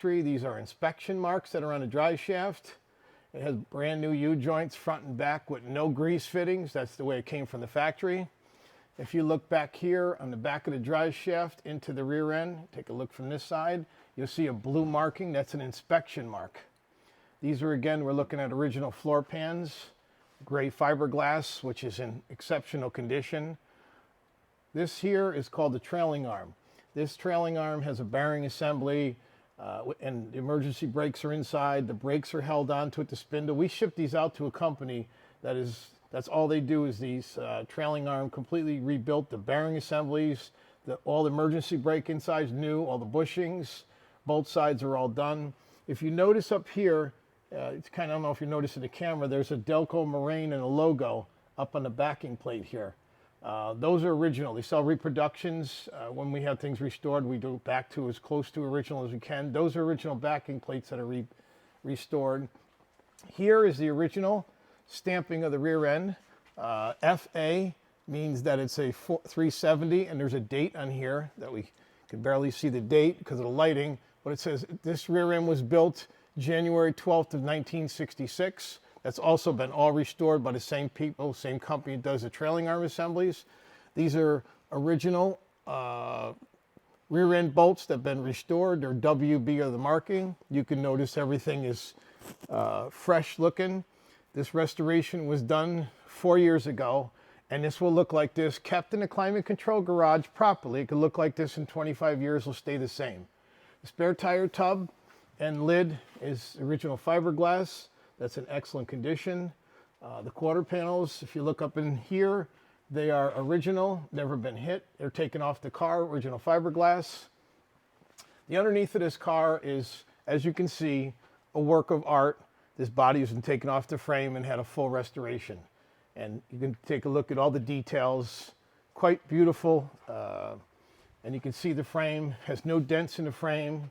These are inspection marks that are on the drive shaft. It has brand new U-joints front and back with no grease fittings. That's the way it came from the factory. If you look back here on the back of the drive shaft into the rear end, take a look from this side, you'll see a blue marking. That's an inspection mark. These are, again, we're looking at original floor pans, gray fiberglass, which is in exceptional condition. This here is called the trailing arm. This trailing arm has a bearing assembly, and the emergency brakes are inside. The brakes are held onto it, the spindle. We ship these out to a company that's all they do is these trailing arm, completely rebuilt. The bearing assemblies, all the emergency brake insides new, all the bushings, both sides are all done. If you notice up here, it's kind of, I don't know if you notice in the camera, there's a Delco Maroon and a logo up on the backing plate here. Those are original. They sell reproductions. When we have things restored, we do it back to as close to original as we can. Those are original backing plates that are restored. Here is the original stamping of the rear end. FA means that it's a 370, and there's a date on here that we can barely see the date because of the lighting, but it says this rear end was built January 12th of 1966. That's also been all restored by the same people, same company that does the trailing arm assemblies. These are original rear end bolts that have been restored. They're WB or the marking. You can notice everything is fresh looking. This restoration was done 4 years ago, and this will look like this, kept in a climate control garage properly. It could look like this in 25 years, will stay the same. The spare tire tub and lid is original fiberglass. That's in excellent condition. The quarter panels, if you look up in here, they are original, never been hit. They're taken off the car, original fiberglass. The underneath of this car is, as you can see, a work of art. This body has been taken off the frame and had a full restoration. And you can take a look at all the details. Quite beautiful. And you can see the frame has no dents in the frame.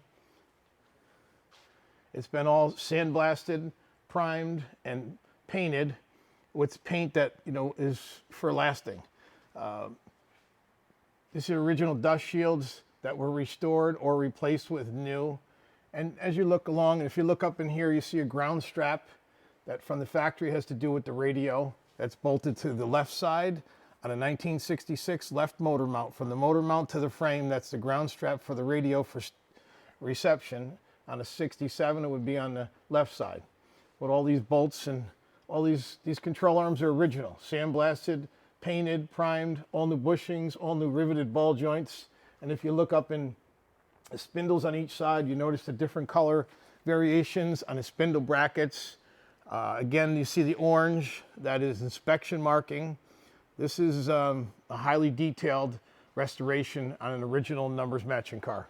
It's been all sandblasted, primed, and painted with paint that, you know, is for lasting. These are original dust shields that were restored or replaced with new. And as you look along, if you look up in here, you see a ground strap that from the factory has to do with the radio. That's bolted to the left side on a 1966 left motor mount. From the motor mount to the frame, that's the ground strap for the radio for reception. On a 67, it would be on the left side. With all these bolts and all these control arms are original. Sandblasted, painted, primed, all new bushings, all new riveted ball joints. And if you look up in the spindles on each side, you notice the different color variations on the spindle brackets. Again, you see the orange, that is inspection marking. This is a highly detailed restoration on an original numbers matching car.